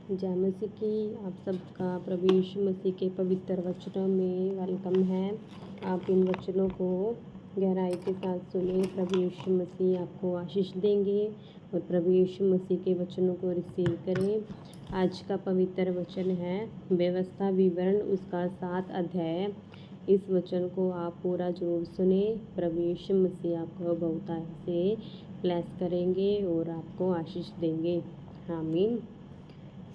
जय मसीह की। आप सबका प्रभु यीशु मसीह के पवित्र वचनों में वेलकम है। आप इन वचनों को गहराई के साथ सुने। प्रभु यीशु मसीह आपको आशीष देंगे और प्रभु यीशु मसीह के वचनों को रिसीव करें। आज का पवित्र वचन है व्यवस्था विवरण, उसका 7 अध्याय। इस वचन को आप पूरा जरूर सुने। प्रभु यीशु मसीह आपको बहुतायत से ब्लेस करेंगे और आपको आशीष देंगे। आमीन।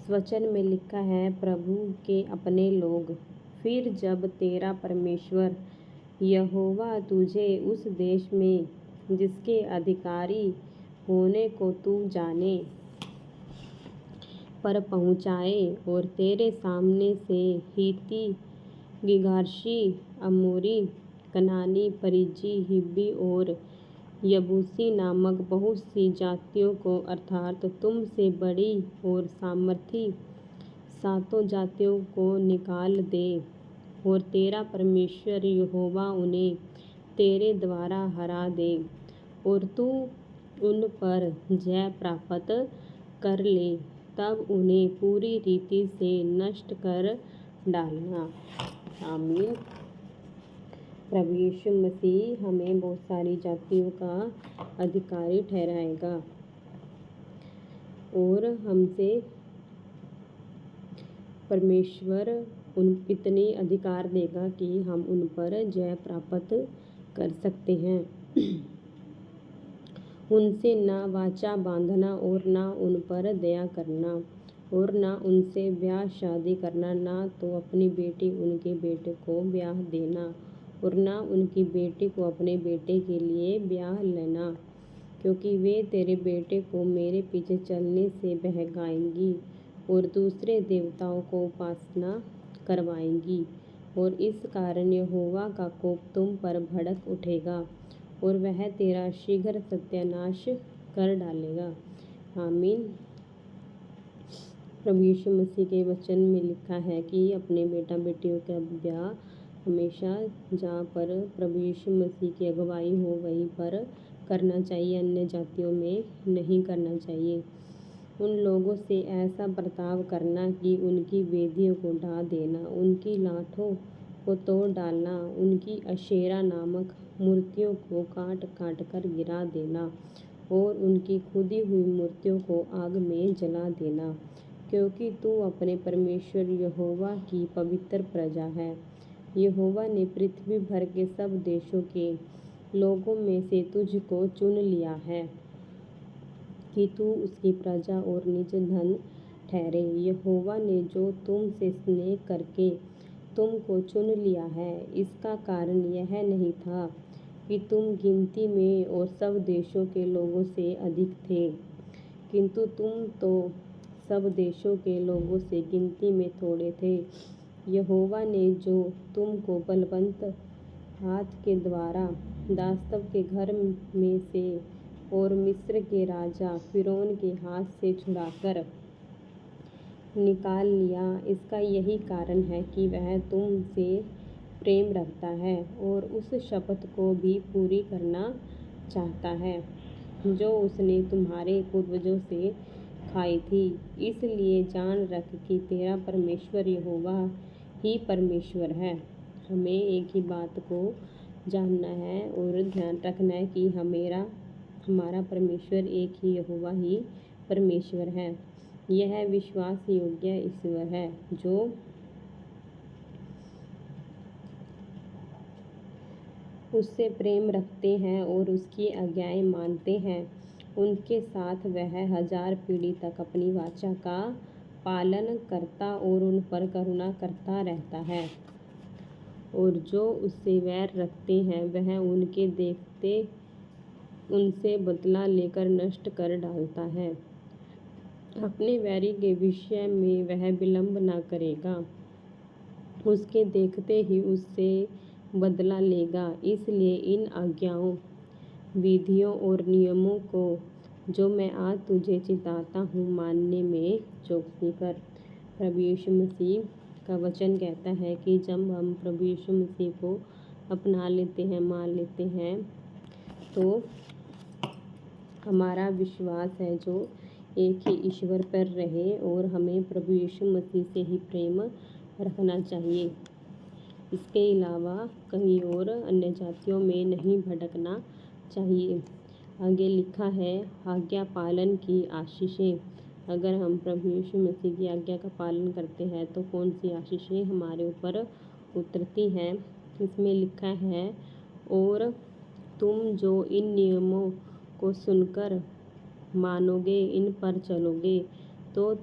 वचन में लिखा है, प्रभु के अपने लोग, फिर जब तेरा परमेश्वर यहोवा तुझे उस देश में जिसके अधिकारी होने को तू जाने पर पहुँचाए और तेरे सामने से हित्ती, गिर्गाशी, अमोरी, कनानी, परिज्जी, हिब्बी और यबूसी नामक बहुत सी जातियों को अर्थात तुमसे बड़ी और सामर्थी 7 जातियों को निकाल दे और तेरा परमेश्वर यहोवा उन्हें तेरे द्वारा हरा दे और तू उन पर जय प्राप्त कर ले, तब उन्हें पूरी रीति से नष्ट कर डालना। आमीन। प्रभु यीशु मसीह हमें बहुत सारी जातियों का अधिकारी ठहराएगा और हमसे परमेश्वर उन इतने अधिकार देगा कि हम उन पर जय प्राप्त कर सकते हैं। उनसे ना वाचा बांधना और ना उन पर दया करना और ना उनसे ब्याह शादी करना, ना तो अपनी बेटी उनके बेटे को ब्याह देना और ना उनकी बेटी को अपने बेटे के लिए ब्याह लेना, क्योंकि वे तेरे बेटे को मेरे पीछे चलने से बहकाएंगी और दूसरे देवताओं को उपासना करवाएंगी और इस कारण यहोवा का कोप तुम पर भड़क उठेगा और वह तेरा शीघ्र सत्यानाश कर डालेगा। आमीन। प्रभु यीशु मसीह के वचन में लिखा है कि अपने बेटा बेटियों का ब्याह हमेशा जहाँ पर प्रभु यीशु मसीह की अगुवाई हो वहीं पर करना चाहिए, अन्य जातियों में नहीं करना चाहिए। उन लोगों से ऐसा बर्ताव करना कि उनकी वेदियों को ढा देना, उनकी लाठों को तोड़ डालना, उनकी अशेरा नामक मूर्तियों को काट काट कर गिरा देना और उनकी खुदी हुई मूर्तियों को आग में जला देना, क्योंकि तू अपने परमेश्वर यहोवा की पवित्र प्रजा है। यहोवा ने पृथ्वी भर के सब देशों के लोगों में से तुझको चुन लिया है कि तू उसकी प्रजा और निज धन ठहरे। यहोवा ने जो तुमसे स्नेह करके तुमको चुन लिया है, इसका कारण यह नहीं था कि तुम गिनती में और सब देशों के लोगों से अधिक थे, किंतु तुम तो सब देशों के लोगों से गिनती में थोड़े थे। यहोवा ने जो तुमको बलवन्त हाथ के द्वारा दासत्व के घर में से और मिस्र के राजा फिरौन के हाथ से छुड़ाकर निकाल लिया, इसका यही कारण है कि वह तुमसे प्रेम रखता है और उस शपथ को भी पूरी करना चाहता है जो उसने तुम्हारे पूर्वजों से खाई थी। इसलिए जान रख कि तेरा परमेश्वर यहोवा ही परमेश्वर है। हमें एक ही बात को जानना है और ध्यान रखना है कि हमारा परमेश्वर एक ही यहोवा ही परमेश्वर है। यह विश्वास योग्य ईश्वर है जो उससे प्रेम रखते हैं और उसकी आज्ञाएं मानते हैं। उनके साथ वह 1000 पीढ़ी तक अपनी वाचा का पालन करता और उन पर करुणा करता रहता है और जो उससे वैर रखते हैं वह उनके देखते उनसे बदला लेकर नष्ट कर डालता है। अपने वैरी के विषय में वह विलंब न करेगा, उसके देखते ही उससे बदला लेगा। इसलिए इन आज्ञाओं, विधियों और नियमों को जो मैं आज तुझे चिताता हूँ, मानने में चौकसी कर। प्रभु यीशु मसीह का वचन कहता है कि जब हम प्रभु यीशु मसीह को अपना लेते हैं, मान लेते हैं, तो हमारा विश्वास है जो एक ही ईश्वर पर रहे और हमें प्रभु यीशु मसीह से ही प्रेम रखना चाहिए। इसके अलावा कहीं और अन्य जातियों में नहीं भटकना चाहिए। आगे लिखा है आज्ञा पालन की आशीषें। अगर हम प्रभु यीशु मसीह की आज्ञा का पालन करते हैं तो कौन सी आशीषें हमारे ऊपर उतरती हैं। इसमें लिखा है और तुम जो इन नियमों को सुनकर मानोगे, इन पर चलोगे, तो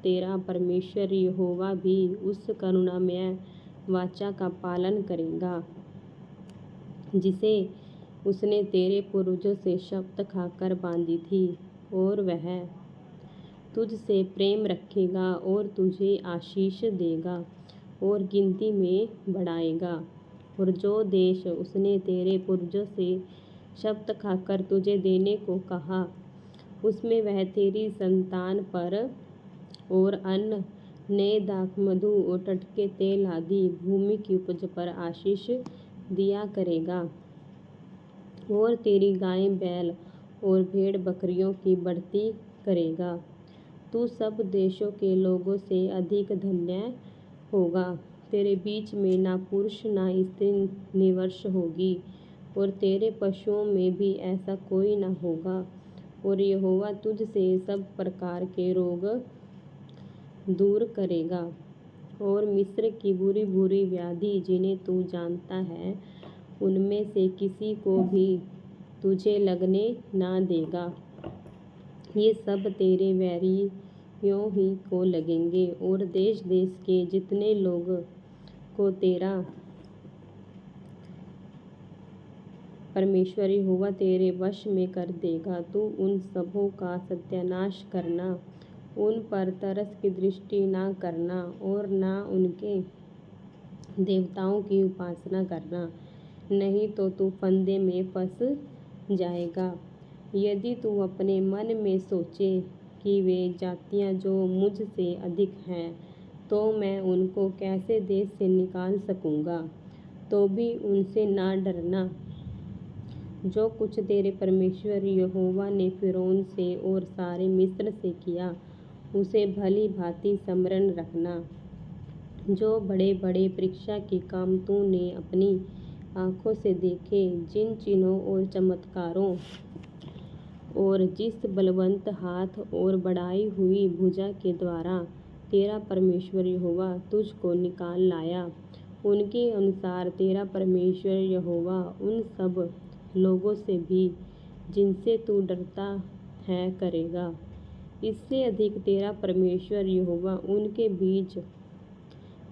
तेरा परमेश्वर यहोवा भी उस करुणामय वाचा का पालन करेगा जिसे उसने तेरे पूर्वजों से शपथ खाकर बांधी थी, और वह तुझसे प्रेम रखेगा और तुझे आशीष देगा और गिनती में बढ़ाएगा। और जो देश उसने तेरे पूर्वजों से शपथ खाकर तुझे देने को कहा, उसमें वह तेरी संतान पर और अन्न, नए दाखमधु और टटके तेल आदि भूमि की उपज पर आशीष दिया करेगा, और तेरी गाय बैल और भेड़ बकरियों की बढ़ती करेगा। तू सब देशों के लोगों से अधिक धन्य होगा। तेरे बीच में ना पुरुष ना स्त्री निवर्ष होगी, और तेरे पशुओं में भी ऐसा कोई न होगा। और यहोवा तुझसे सब प्रकार के रोग दूर करेगा, और मिस्र की बुरी बुरी व्याधि जिन्हें तू जानता है, उनमें से किसी को भी तुझे लगने ना देगा। ये सब तेरे वैरियों ही को लगेंगे, और देश देश के जितने लोग को तेरा परमेश्वर यहोवा तेरे वश में कर देगा। तू उन सबों का सत्यानाश करना, उन पर तरस की दृष्टि ना करना, और ना उनके देवताओं की उपासना करना, नहीं तो तू फंदे में फंस जाएगा। यदि तू अपने मन में सोचे कि वे जातियां जो मुझसे अधिक हैं, तो मैं उनको कैसे देश से निकाल सकूंगा, तो भी उनसे ना डरना। जो कुछ तेरे परमेश्वर यहोवा ने फिरौन से और सारे मिस्र से किया, उसे भली भांति स्मरण रखना। जो बड़े बड़े परीक्षा के काम तूने अपनी आँखों से देखे, जिन चिन्हों और चमत्कारों और जिस बलवंत हाथ और बढ़ाई हुई भुजा के द्वारा तेरा परमेश्वर यहोवा तुझको निकाल लाया, उनके अनुसार तेरा परमेश्वर यहोवा उन सब लोगों से भी जिनसे तू डरता है करेगा। इससे अधिक तेरा परमेश्वर यहोवा उनके बीच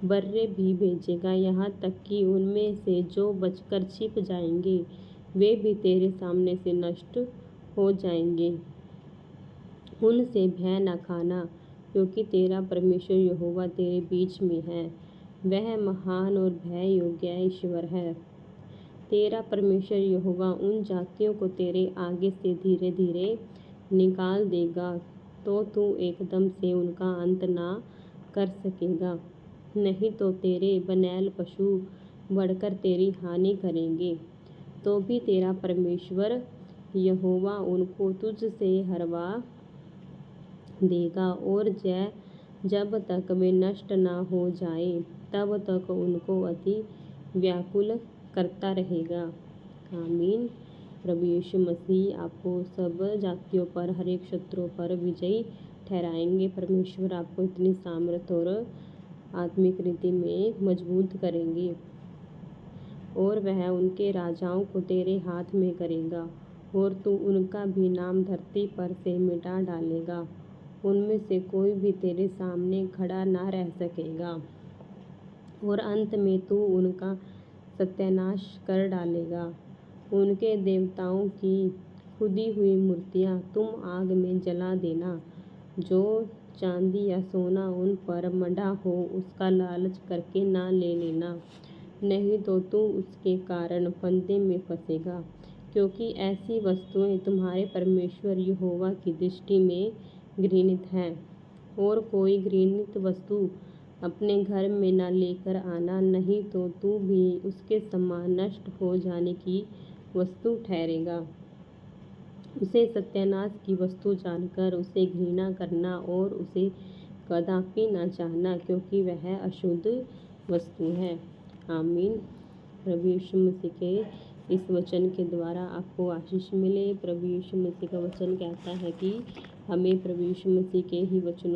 बर्रे भी भेजेगा, यहाँ तक कि उनमें से जो बचकर छिप जाएंगे, वे भी तेरे सामने से नष्ट हो जाएंगे। उनसे भय न खाना, क्योंकि तेरा परमेश्वर यहोवा तेरे बीच में है। वह महान और भय योग्य ईश्वर है। तेरा परमेश्वर यहोवा उन जातियों को तेरे आगे से धीरे धीरे निकाल देगा, तो तू एकदम से उनका अंत ना कर सकेगा। नहीं तो तेरे बनैल पशु बढ़कर तेरी हानि करेंगे, तो भी तेरा परमेश्वर यहोवा उनको तुझसे हरवा देगा, और जब तक वे नष्ट ना हो जाएं, तब तक उनको अति व्याकुल करता रहेगा। आमीन। प्रभु यीशु मसीह आपको सब जातियों पर, हर एक शत्रुओं पर विजयी ठहराएंगे। परमेश्वर आपको इतनी सामर्थ और आत्मिक रीति में मजबूत करेंगे, और वह उनके राजाओं को तेरे हाथ में करेगा, और तू उनका भी नाम धरती पर से मिटा डालेगा। उनमें से कोई भी तेरे सामने खड़ा ना रह सकेगा, और अंत में तू उनका सत्यानाश कर डालेगा। उनके देवताओं की खुदी हुई मूर्तियाँ तुम आग में जला देना। जो चांदी या सोना उन पर मढ़ा हो, उसका लालच करके ना ले लेना, नहीं तो तू उसके कारण फंदे में फंसेगा, क्योंकि ऐसी वस्तुएं तुम्हारे परमेश्वर यहोवा की दृष्टि में घृणित हैं। और कोई घृणित वस्तु अपने घर में न लेकर आना, नहीं तो तू भी उसके समान नष्ट हो जाने की वस्तु ठहरेगा। उसे सत्यानाश की वस्तु जानकर उसे घृणा करना और उसे कदापि न चाहना, क्योंकि वह अशुद्ध वस्तु है। आमीन। प्रभु यीशु मसीह के इस वचन के द्वारा आपको आशीष मिले। प्रभु यीशु मसीह का वचन कहता है कि हमें प्रभु यीशु मसीह के ही वचनों